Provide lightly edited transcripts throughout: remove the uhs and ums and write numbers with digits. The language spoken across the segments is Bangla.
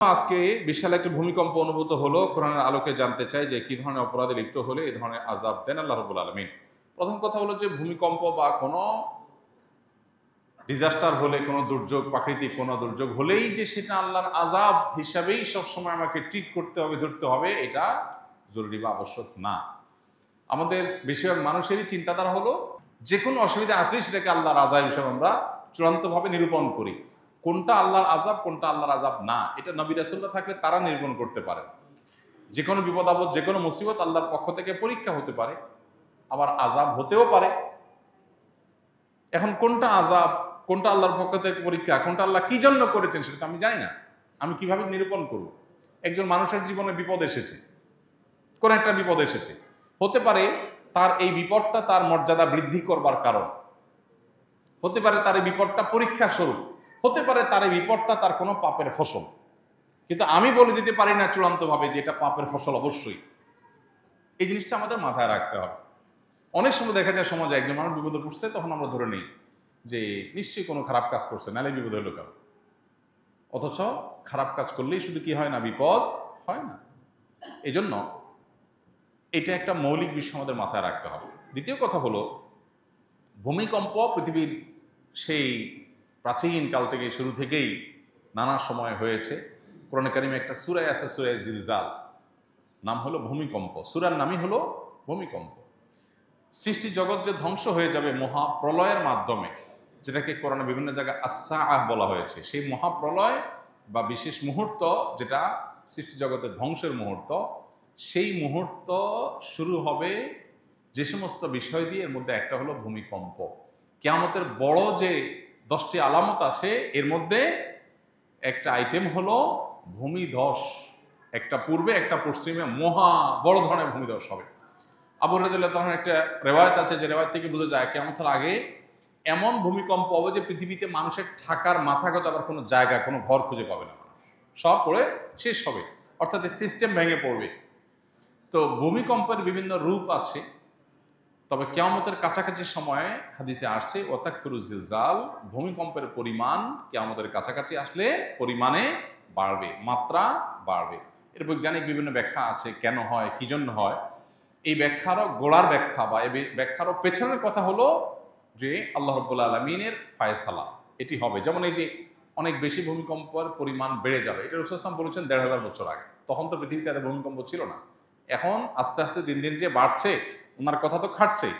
আজকে বিশাল একটা ভূমিকম্প অনুভূত হলো। কোরআনের আলোকে জানতে চাই যে কি ধরনের অপরাধে লিপ্ত হলে এই ধরনের আযাব দেন আল্লাহ রাব্বুল আলামিন। প্রথম কথা হলো যে ভূমিকম্প বা কোনো ডিজাস্টার হলে, কোনো দুর্যোগ, প্রাকৃতিক কোনো দুর্যোগ হলেই যে সেটা আল্লাহর আযাব হিসাবেই সবসময় আমাকে ট্রিট করতে হবে, ধরতে হবে, এটা জরুরি বা আবশ্যক না। আমাদের বেশিরভাগ মানুষেরই চিন্তাধারা হলো যে কোনো অসুবিধা আসলেই সেটাকে আল্লাহর আযাব হিসেবে আমরা চূড়ান্তভাবে নিরূপণ করি। কোনটা আল্লাহর আযাব, কোনটা আল্লাহর আযাব না, এটা নবী রাসূলরা থাকলে তারা নিরূপণ করতে পারে। যে কোনো বিপদ আপদ, যে কোনো মুসিবত আল্লাহর পক্ষ থেকে পরীক্ষা হতে পারে, আবার আযাব হতেও পারে। এখন কোনটা আযাব, কোনটা আল্লাহর পক্ষ থেকে পরীক্ষা, কোনটা আল্লাহ কি জন্য করেছেন সেটা তো আমি জানি না। আমি কিভাবে নিরূপণ করব? একজন মানুষের জীবনে বিপদ এসেছে, কোন একটা বিপদ এসেছে, হতে পারে তার এই বিপদটা তার মর্যাদা বৃদ্ধি করবার কারণ, হতে পারে তার এই বিপদটা পরীক্ষা স্বরূপ, হতে পারে তার এই বিপদটা তার কোনো পাপের ফসল। কিন্তু আমি বলে দিতে পারি না চূড়ান্তভাবে যে এটা পাপের ফসল অবশ্যই। এই জিনিসটা আমাদের মাথায় রাখতে হবে। অনেক সময় দেখা যায় সমাজে একজন মানুষ বিপদে পড়ছে, তখন আমরা ধরে নিই যে নিশ্চয়ই কোনো খারাপ কাজ করছে, নাহলে বিপদ হলো কেন। অথচ খারাপ কাজ করলেই শুধু কি হয় না, বিপদ হয় না। এই জন্য এটা একটা মৌলিক বিষয় আমাদের মাথায় রাখতে হবে। দ্বিতীয় কথা হলো, ভূমিকম্প পৃথিবীর সেই প্রাচীন কাল থেকে, শুরু থেকেই নানা সময় হয়েছে। কোরআনে কারিমে একটা সূরা আছে, সূরা জিলজাল, নাম হলো ভূমিকম্প। সূরার নামই হলো ভূমিকম্প। সৃষ্টি জগৎ যে ধ্বংস হয়ে যাবে মহাপ্রলয়ের মাধ্যমে, যেটাকে কোরআনে বিভিন্ন জায়গায় আস-সাআহ বলা হয়েছে, সেই মহাপ্রলয় বা বিশেষ মুহূর্ত, যেটা সৃষ্টি জগতের ধ্বংসের মুহূর্ত, সেই মুহূর্ত শুরু হবে যে সমস্ত বিষয় দিয়ে, এর মধ্যে একটা হলো ভূমিকম্প। কিয়ামতের বড় যে 10টি আলামত আছে, এর মধ্যে একটা আইটেম হলো ভূমিধস। একটা পূর্বে একটা পশ্চিমে মহা বড় ধরনের ভূমিধস হবে। আবু হুরায়রা তখন একটা রেওয়ায়ত আছে, যে রেওয়ায়ত থেকে বোঝা যায় কিয়ামতের আগে এমন ভূমিকম্প হবে যে পৃথিবীতে মানুষের থাকার মাথাগত আবার কোনো জায়গা, কোনো ঘর খুঁজে পাবে না মানুষ, সব পড়ে শেষ হবে, অর্থাৎ সিস্টেম ভেঙে পড়বে। তো ভূমিকম্পের বিভিন্ন রূপ আছে, তবে কিয়ামতের কাছাকাছি সময়ে হাদিসে আসছে ওয়াতাকফিরুজ জিলজাল, ভূমিকম্পের পরিমাণ কিয়ামতের কাছাকাছি আসলে পরিমাণে বাড়বে, মাত্রা বাড়বে। এর বৈজ্ঞানিক বিভিন্ন ব্যাখ্যা আছে, কেন হয়, কি জন্য হয়। এই ব্যাখ্যারও গোড়ার ব্যাখ্যা বা এই ব্যাখ্যারও পেছনের কথা হলো যে আল্লাহ রাব্বুল আলামিনের ফায়সালা এটি হবে। যেমন এই যে অনেক বেশি ভূমিকম্পের পরিমাণ বেড়ে যাবে, এটা রাসূল সাল্লাল্লাহু আলাইহি ওয়াসাল্লাম বলেছেন ১৫০০ বছর আগে। তখন তো পৃথিবীতে এত ভূমিকম্প ছিল না। এখন আস্তে আস্তে দিন দিন যে বাড়ছে, ওনার কথা তো খাটছেই।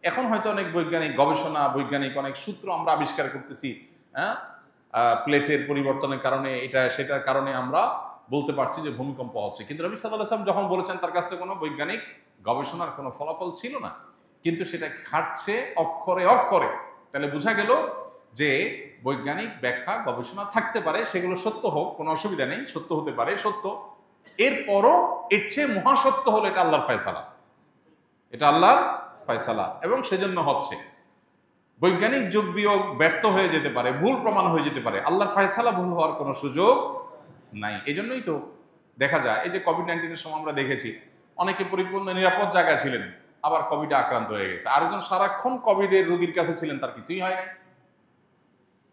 এখন হয়তো অনেক বৈজ্ঞানিক গবেষণা, বৈজ্ঞানিক অনেক সূত্র আমরা আবিষ্কার করতেছি। হ্যাঁ, প্লেটের পরিবর্তনের কারণে, এটা সেটার কারণে আমরা বলতে পারছি যে ভূমিকম্প হচ্ছে। কিন্তু নবী সাল্লাল্লাহু আলাইহি ওয়াসাল্লাম যখন বলেছেন, তার কাছে কোনো বৈজ্ঞানিক গবেষণার কোনো ফলাফল ছিল না, কিন্তু সেটা খাটছে অক্ষরে অক্ষরে। তাহলে বোঝা গেল যে বৈজ্ঞানিক ব্যাখ্যা, গবেষণা থাকতে পারে, সেগুলো সত্য হোক, কোনো অসুবিধা নেই, সত্য হতে পারে, সত্য। এরপরও এর চেয়ে মহাসত্য হলো এটা আল্লাহর ফয়সালা, এটা আল্লাহর ফয়সালা, এবং সেজন্য হচ্ছে। বৈজ্ঞানিক যোগ বিয়োগ ব্যর্থ হয়ে যেতে পারে, ভুল প্রমাণ হয়ে যেতে পারে, আল্লাহর ফয়সালা ভুল হওয়ার কোনো সুযোগ নাই। এই জন্যই তো দেখা যায়, এই যে কোভিড-19 সময় আমরা দেখেছি অনেকে পরিপূর্ণ নিরাপদ জায়গায় ছিলেন, আবার কোভিডে আক্রান্ত হয়ে গেছে। আরেকজন সারাক্ষণ কোভিডের রোগীর কাছে ছিলেন, তার কিছুই হয় নাই।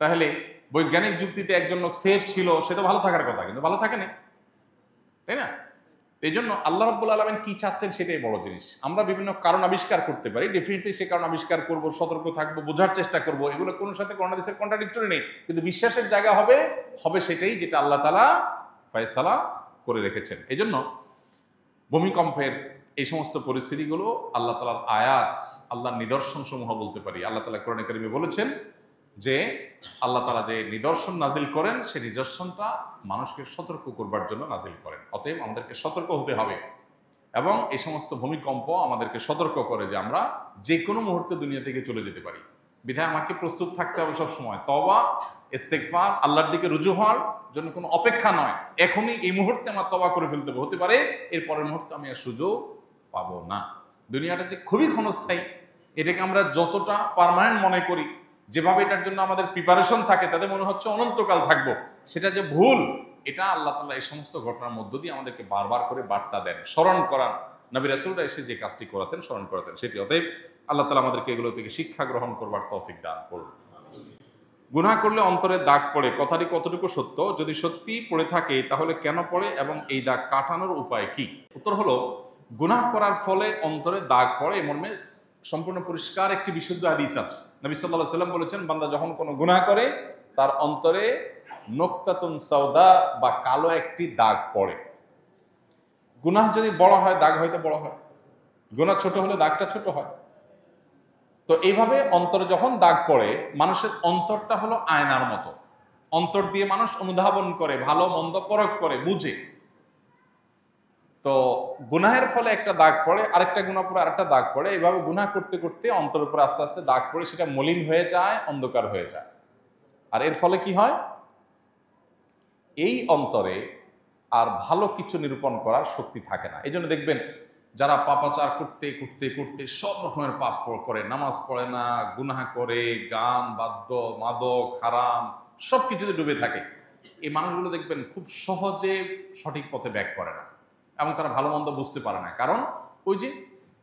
তাহলে বৈজ্ঞানিক যুক্তিতে একজন লোক সেফ ছিল, সে তো ভালো থাকার কথা, কিন্তু ভালো থাকে না, তাই না? এই জন্য আল্লাহ রাব্বুল আলামিন কি চাচ্ছেন সেটাই বড় জিনিস। আমরা বিভিন্ন কারণ আবিষ্কার করতে পারি, ডেফিনেটলি সে কারণ আবিষ্কার করব, সতর্ক থাকবো, বোঝার চেষ্টা করব, এগুলো কোন সাথে কোন হাদিসের কন্ট্রাডিক্টরি নেই। কিন্তু বিশ্বাসের জায়গা হবে সেটাই যেটা আল্লাহ তাআলা ফয়সালা করে রেখেছেন। এই জন্য ভূমিকম্পের এই সমস্ত পরিস্থিতিগুলো আল্লাহ তাআলার আয়াত, আল্লাহর নিদর্শন সমূহ বলতে পারি। আল্লাহ তাআলা কোরআনে কারিমে বলেছেন যে আল্লাহ তাআলা যে নিদর্শন নাজিল করেন, সেই নিদর্শনটা মানুষকে সতর্ক করবার জন্য নাজিল করেন। অতএব আমাদেরকে সতর্ক হতে হবে, এবং এই সমস্ত ভূমিকম্প আমাদেরকে সতর্ক করে যে আমরা যে কোনো মুহূর্তে দুনিয়া থেকে চলে যেতে পারি। বিধায় আমাকে প্রস্তুত থাকতে হবে সবসময়। তওবা, ইস্তেগফার, আল্লাহর দিকে রুজু হওয়ার জন্য কোনো অপেক্ষা নয়। এখনই এই মুহূর্তে আমার তওবা করে ফেলতে হবে, হতে পারে এর পরের মুহূর্তে আমি আর সুযোগ পাবো না। দুনিয়াটা যে খুবই ক্ষণস্থায়ী, এটাকে আমরা যতটা পার্মানেন্ট মনে করি, যেভাবে এটার জন্য আমাদের প্রিপারেশন থাকে, তাতে মনে হচ্ছে অনন্তকাল থাকবো, সেটা যে ভুল। এটা আল্লাহ তাআলা এই সমস্ত ঘটনার মধ্য দিয়ে আমাদেরকে বারবার করে বার্তা দেন, স্মরণ করান। নবী রাসূলরা এসে যে কাজটি করাতেন, স্মরণ করাতেন সেটি। অতএব আল্লাহ তাআলা আমাদেরকে এগুলো থেকে শিক্ষা গ্রহণ করবার তৌফিক দান করুন। গুনাহ করলে অন্তরে দাগ পড়ে, কথাটি কতটুকু সত্য? যদি সত্যি পড়ে থাকে তাহলে কেন পড়ে এবং এই দাগ কাটানোর উপায় কি? উত্তর হলো, গুনাহ করার ফলে অন্তরে দাগ পড়ে এই মর্মে সম্পূর্ণ পরিষ্কার একটি বিশুদ্ধ হাদিস আছে। নবী সাল্লাল্লাহু আলাইহি সাল্লাম বলেছেন, বান্দা যখন কোনো গুনাহ করে তার অন্তরে নোক্তাতুন সাউদা বা কালো একটি দাগ পড়ে। গুনাহ যদি বড় হয় দাগ হয়তো বড় হয়, গুনাহ ছোট হলে দাগটা ছোট হয়। তো এইভাবে অন্তরে যখন দাগ পড়ে, মানুষের অন্তরটা হলো আয়নার মতো। অন্তর দিয়ে মানুষ অনুধাবন করে, ভালো মন্দ পরখ করে, বুঝে। তো গুনাহের ফলে একটা দাগ পড়ে, আরেকটা গুনাহ পরে আরেকটা দাগ পড়ে, এইভাবে গুনাহ করতে করতে অন্তরের উপর আস্তে আস্তে দাগ পড়ে, সেটা মলিন হয়ে যায়, অন্ধকার হয়ে যায়। আর এর ফলে কি হয়? এই অন্তরে আর ভালো কিছু নিরূপণ করার শক্তি থাকে না। এই জন্য দেখবেন যারা পাপাচার করতে করতে করতে সব রকমের পাপ করে, নামাজ পড়ে না, গুনাহ করে, গান বাদ্য মাদক হারাম সব কিছুতে ডুবে থাকে, এই মানুষগুলো দেখবেন খুব সহজে সঠিক পথে ব্যাক করে না এবং তারা ভালো মন্দ বুঝতে পারে না। কারণ ওই যে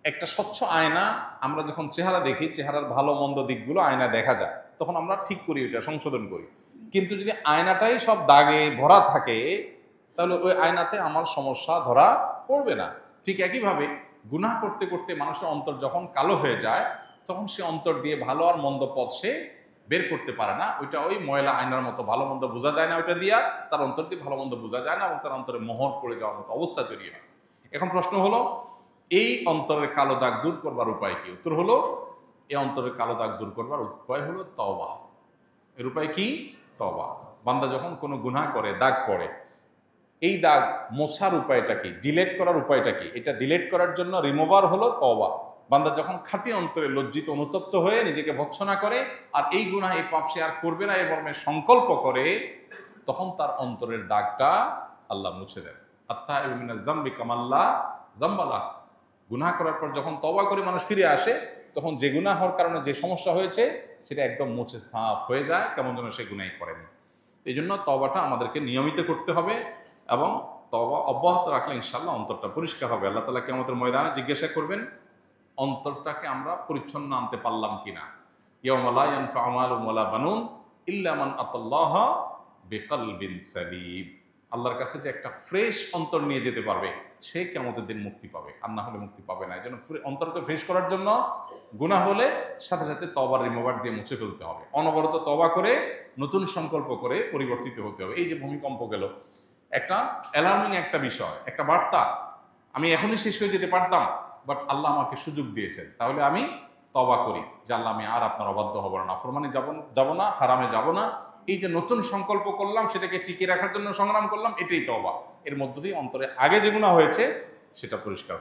একটা স্বচ্ছ আয়না, আমরা যখন চেহারা দেখি, চেহারার ভালো মন্দ দিকগুলো আয়না দেখা যায়, তখন আমরা ঠিক করি, ওইটা সংশোধন করি। কিন্তু যদি আয়নাটাই সব দাগে ভরা থাকে, তাহলে ওই আয়নাতে আমার সমস্যা ধরা পড়বে না। ঠিক একইভাবে গুনাহ করতে করতে মানুষের অন্তর যখন কালো হয়ে যায়, তখন সে অন্তর দিয়ে ভালো আর মন্দ পথ সে বের করতে পারে না। ওইটা ওই ময়লা আয়নার মতো, ভালো মন্দ বোঝা যায় না ওইটা দিয়া, তার অন্তর দিয়ে ভালো মন্দ বোঝা যায় না এবং তার অন্তরে মোহর পড়ে যাওয়ার মতো অবস্থা তৈরি হয়। এখন প্রশ্ন হলো, এই অন্তরের কালো দাগ দূর করবার উপায় কি? উত্তর হলো, এই অন্তরের কালো দাগ দূর করবার উপায় হলো তওবা। এর উপায় কি? তওবা। বান্দা যখন কোনো গুনাহ করে, দাগ পড়ে, এই দাগ মোছার উপায়টা কি? ডিলেট করার উপায়টা কি? এটা ডিলেট করার জন্য রিমুভার হলো তওবা। বান্দা যখন খাঁটি অন্তরে লজ্জিত অনুতপ্ত হয়ে নিজেকে ভৎসনা করে আর এই গুনাহ এই পাপ সে আর করবে না এই মর্মে সংকল্প করে, তখন তার অন্তরের দাগটা আল্লাহ মুছে দেন। আত্তাইবু মিনাজ যামবি কামাল্লা যামবালা। গুনাহ করার পর যখন তওবা করে মানুষ ফিরে আসে, তখন যে গুনাহ হওয়ার কারণে যে সমস্যা হয়েছে সেটা একদম মুছে সাফ হয়ে যায়, কেমন যেন সে গুনাহই করেনি। এই জন্য তওবাটা আমাদেরকে নিয়মিত করতে হবে এবং তওবা অব্যাহত রাখলে ইনশাআল্লাহ অন্তরটা পরিষ্কার হবে। আল্লাহ তাআলা কিয়ামতের ময়দানে জিজ্ঞাসা করবেন, অন্তরটাকে আমরা পরিচ্ছন্ন আনতে পারলাম কিনা। ইয়াউমা লা ইয়ানফাউ মালুন ওয়ালা বানুন ইল্লা মান আতাল্লাহা বিকলবিন সালিম। আল্লাহর কাছে যে একটা ফ্রেশ অন্তর নিয়ে যেতে পারবে, সে কিয়ামতের দিন মুক্তি পাবে, আর না হলে মুক্তি পাবে না। এই জন্য অন্তরকে ফ্রেশ করার জন্য গুনাহ হলে সাথে সাথে তওবার রিমুভার দিয়ে মুছে ফেলতে হবে। অনবরত তওবা করে নতুন সংকল্প করে পরিবর্তিত হতে হবে। এই যে ভূমিকম্প গেল, একটা অ্যালার্মিং একটা বিষয়, একটা বার্তা। আমি এখনই শেষ হয়ে যেতে পারতাম, বাট আল্লাহ আমাকে সুযোগ দিয়েছেন, তাহলে আমি তওবা করি যে আল্লাহ আমি আর আপনার অবাধ্য হব না, নাফরমানি যাব না, হারামে যাব না। এই যে নতুন সংকল্প করলাম, সেটাকে টিকে রাখার জন্য সংগ্রাম করলাম, এটাই তওবা। এর মধ্য দিয়ে অন্তরে আগে যে গুনাহ হয়েছে সেটা পরিষ্কার।